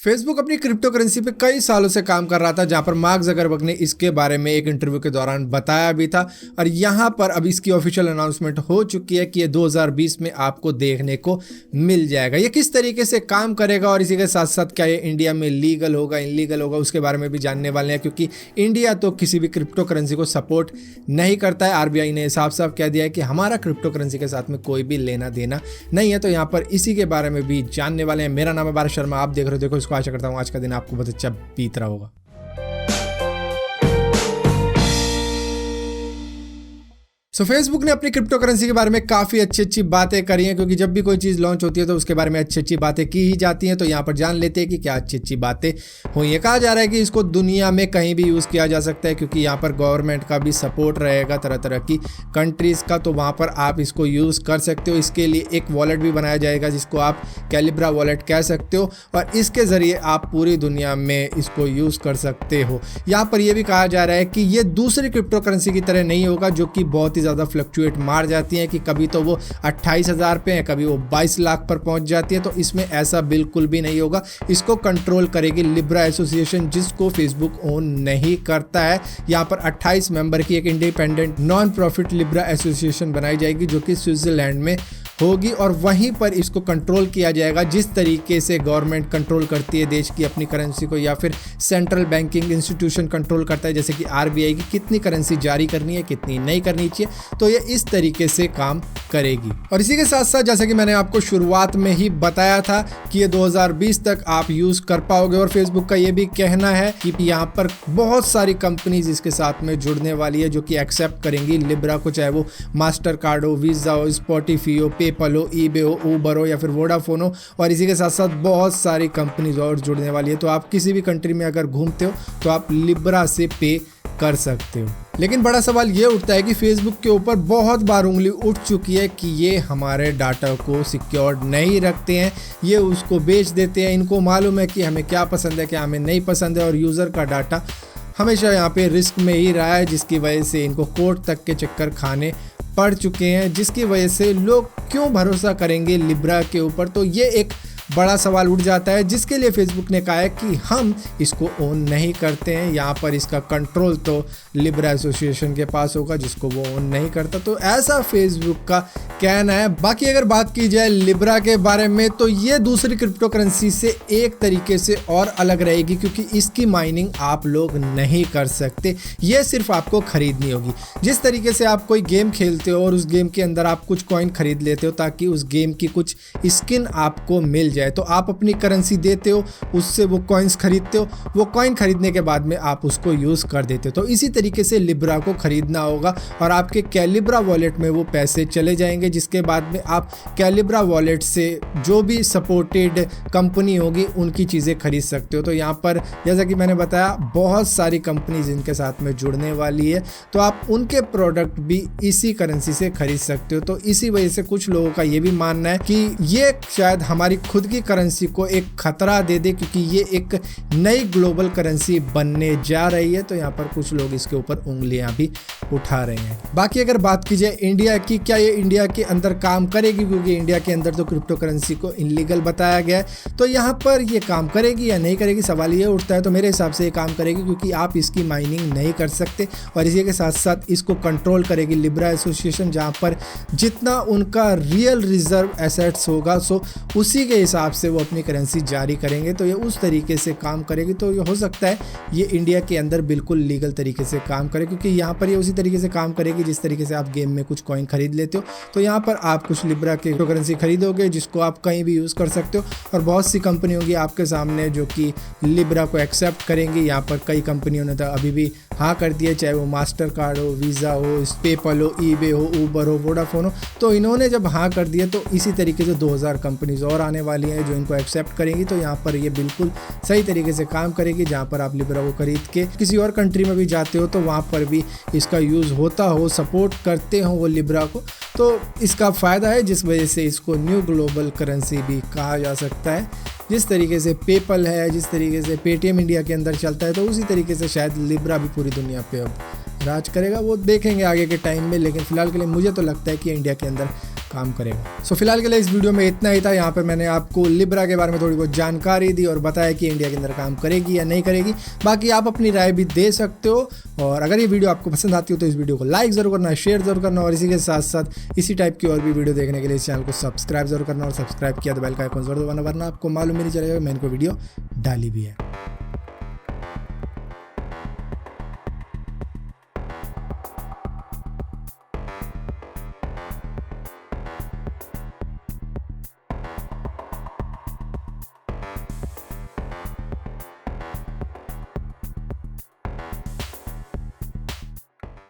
Facebook अपनी crypto currency पे कई सालों से काम कर रहा था, जहां पर मार्क ज़करबर्ग ने इसके बारे में एक इंटरव्यू के दौरान बताया भी था। और यहां पर अब इसकी ऑफिशियल अनाउंसमेंट हो चुकी है कि ये 2020 में आपको देखने को मिल जाएगा। ये किस तरीके से काम करेगा और इसी के साथ साथ क्या ये इंडिया में लीगल होगा, इनलीगल होगा, उसके बारे में भी जानने वाले हैं। क्योंकि इंडिया तो किसी भी क्रिप्टो करेंसी को सपोर्ट नहीं करता है। आरबीआई ने साफ साफ कह दिया है कि हमारा क्रिप्टो करेंसी के साथ में कोई भी लेना देना नहीं है। तो यहाँ पर इसी के बारे में भी जानने वाले हैं। मेरा नाम है भारत शर्मा, आप देख रहे हो देखो इसको। आशा करता हूँ आज का दिन आपको बहुत अच्छा बीत रहा होगा। फेसबुक ने अपनी क्रिप्टो करेंसी के बारे में काफ़ी अच्छी बातें करी हैं, क्योंकि जब भी कोई चीज़ लॉन्च होती है तो उसके बारे में अच्छी बातें की ही जाती हैं। तो यहाँ पर जान लेते हैं कि क्या अच्छी बातें हुई हैं। कहा जा रहा है कि इसको दुनिया में कहीं भी यूज़ किया जा सकता है, क्योंकि यहाँ पर गवर्नमेंट का भी सपोर्ट रहेगा तरह तरह की कंट्रीज़ का। तो वहाँ पर आप इसको यूज़ कर सकते हो। इसके लिए एक वॉलेट भी बनाया जाएगा जिसको आप कैलिब्रा वॉलेट कह सकते हो, और इसके ज़रिए आप पूरी दुनिया में इसको यूज़ कर सकते हो। यहाँ पर यह भी कहा जा रहा है कि ये दूसरी क्रिप्टो करेंसी की तरह नहीं होगा, जो कि बहुत ही ज़्यादा फ्लक्चुएट मार जाती हैं कि कभी तो वो 28,000 पे है, कभी वो 22 लाख पर पहुंच जाती है। तो इसमें ऐसा बिल्कुल भी नहीं होगा। इसको कंट्रोल करेगी लिब्रा एसोसिएशन, जिसको फेसबुक ओन नहीं करता है। यहाँ पर 28 मेंबर की एक independent non profit Libra association बनाई जाएगी, जो कि स्विट्जरलैंड में होगी, और वहीं पर इसको कंट्रोल किया जाएगा जिस तरीके से गवर्नमेंट कंट्रोल करती है देश की अपनी करेंसी को, या फिर सेंट्रल बैंकिंग इंस्टीट्यूशन कंट्रोल करता है, जैसे कि आरबीआई की कितनी करेंसी जारी करनी है, कितनी नहीं करनी चाहिए। तो ये इस तरीके से काम करेगी। और इसी के साथ साथ जैसा कि मैंने आपको शुरुआत में ही बताया था कि ये 2020 तक आप यूज कर पाओगे। और फेसबुक का ये भी कहना है कि यहाँ पर बहुत सारी कंपनीज इसके साथ में जुड़ने वाली है, जो कि एक्सेप्ट करेंगी लिब्रा को, चाहे वो मास्टर कार्ड हो, वीजा हो, स्पॉटिफी हो, पेपल हो, ईबे हो, ऊबर हो, या फिर वोडाफोन हो। और इसी के साथ साथ बहुत सारी कंपनीज और जुड़ने वाली है। तो आप किसी भी कंट्री में अगर घूमते हो तो आप लिब्रा से पे कर सकते हो। लेकिन बड़ा सवाल ये उठता है कि फेसबुक के ऊपर बहुत बार उंगली उठ चुकी है कि ये हमारे डाटा को सिक्योर्ड नहीं रखते हैं, ये उसको बेच देते हैं। इनको मालूम है कि हमें क्या पसंद है, क्या हमें नहीं पसंद है, और यूज़र का डाटा हमेशा यहाँ पे रिस्क में ही रहा है, जिसकी वजह से इनको कोर्ट तक के चक्कर खाने पड़ चुके हैं, जिसकी वजह से लोग क्यों भरोसा करेंगे लिब्रा के ऊपर। तो ये एक बड़ा सवाल उठ जाता है, जिसके लिए फेसबुक ने कहा है कि हम इसको ओन नहीं करते हैं। यहाँ पर इसका कंट्रोल तो लिब्रा एसोसिएशन के पास होगा, जिसको वो ओन नहीं करता। तो ऐसा फेसबुक का कहना है। बाकी अगर बात की जाए लिब्रा के बारे में, तो ये दूसरी क्रिप्टो करेंसी से एक तरीके से और अलग रहेगी, क्योंकि इसकी माइनिंग आप लोग नहीं कर सकते। ये सिर्फ आपको खरीदनी होगी। जिस तरीके से आप कोई गेम खेलते हो और उस गेम के अंदर आप कुछ कॉइन खरीद लेते हो ताकि उस गेम की कुछ स्किन आपको मिल जाए, तो आप अपनी करेंसी देते हो, उससे वो कॉइन्स खरीदते हो। वो कॉइन खरीदने के बाद में आप उसको यूज़ कर देते हो। तो इसी तरीके से लिब्रा को खरीदना होगा, और आपके कैलिब्रा वॉलेट में वो पैसे चले जाएंगे, जिसके बाद में आप कैलिब्रा वॉलेट से जो भी सपोर्टेड कंपनी होगी उनकी चीज़ें खरीद सकते हो। तो यहाँ पर जैसा कि मैंने बताया, बहुत सारी कंपनीज इनके साथ में जुड़ने वाली है, तो आप उनके प्रोडक्ट भी इसी करेंसी से खरीद सकते हो। तो इसी वजह से कुछ लोगों का ये भी मानना है कि ये शायद हमारी खुद की करेंसी को एक खतरा दे दे, क्योंकि ये एक नई ग्लोबल करेंसी बनने जा रही है। तो यहाँ पर कुछ लोग इसके ऊपर उंगलियां भी उठा रहे हैं। बाकी अगर बात की जाए इंडिया की, क्या ये इंडिया के अंदर काम करेगी, क्योंकि इंडिया के अंदर तो क्रिप्टो करेंसी को इनलीगल बताया गया है। तो यहाँ पर ये काम करेगी या नहीं करेगी, सवाल ये उठता है। तो मेरे हिसाब से ये काम करेगी, क्योंकि आप इसकी माइनिंग नहीं कर सकते, और इसी के साथ साथ इसको कंट्रोल करेगी लिब्रा एसोसिएशन, जहाँ पर जितना उनका रियल रिजर्व एसेट्स होगा, सो उसी के हिसाब से वो अपनी करेंसी जारी करेंगे। तो ये उस तरीके से काम करेगी। तो ये हो सकता है ये इंडिया के अंदर बिल्कुल लीगल तरीके से काम करे, क्योंकि यहाँ पर ये उसी तरीके से काम करेगी जिस तरीके से आप गेम में कुछ कॉइन खरीद लेते हो। तो यहाँ पर आप कुछ लिब्रा की करेंसी खरीदोगे, जिसको आप कहीं भी यूज़ कर सकते हो, और बहुत सी कंपनी होगी आपके सामने जो कि लिब्रा को एक्सेप्ट करेंगी। यहाँ पर कई कंपनियों ने तो अभी भी हाँ कर दिया, चाहे वो मास्टर कार्ड हो, वीज़ा हो, पेपल हो, ईबे हो, ऊबर हो, वोडाफोन हो। तो इन्होंने जब हाँ कर दिया, तो इसी तरीके से 2000 कंपनीज और आने वाली हैं जो इनको एक्सेप्ट करेंगी। तो यहाँ पर ये बिल्कुल सही तरीके से काम करेगी। जहाँ पर आप लिब्रा को खरीद के किसी और कंट्री में भी जाते हो, तो वहाँ पर भी इसका यूज़ होता हो, सपोर्ट करते हो वो लिब्रा को, तो इसका फ़ायदा है, जिस वजह से इसको न्यू ग्लोबल करेंसी भी कहा जा सकता है। जिस तरीके से पेपल है, जिस तरीके से पेटीएम इंडिया के अंदर चलता है, तो उसी तरीके से शायद लिब्रा भी पूरी दुनिया पे अब राज करेगा। वो देखेंगे आगे के टाइम में, लेकिन फिलहाल के लिए मुझे तो लगता है कि इंडिया के अंदर काम करेगा। सो फिलहाल के लिए इस वीडियो में इतना ही था। यहाँ पर मैंने आपको लिब्रा के बारे में थोड़ी बहुत जानकारी दी और बताया कि इंडिया के अंदर काम करेगी या नहीं करेगी। बाकी आप अपनी राय भी दे सकते हो, और अगर ये वीडियो आपको पसंद आती हो तो इस वीडियो को लाइक ज़रूर करना, शेयर ज़रूर करना, और इसी के साथ साथ इसी टाइप की और भी वीडियो देखने के लिए इस चैनल को सब्सक्राइब जरूर करना, और सब्सक्राइब किया तो बेल का आइकन जरूर दबाना, वरना आपको मालूम ही नहीं चलेगा मैंने कोई वीडियो डाली भी है।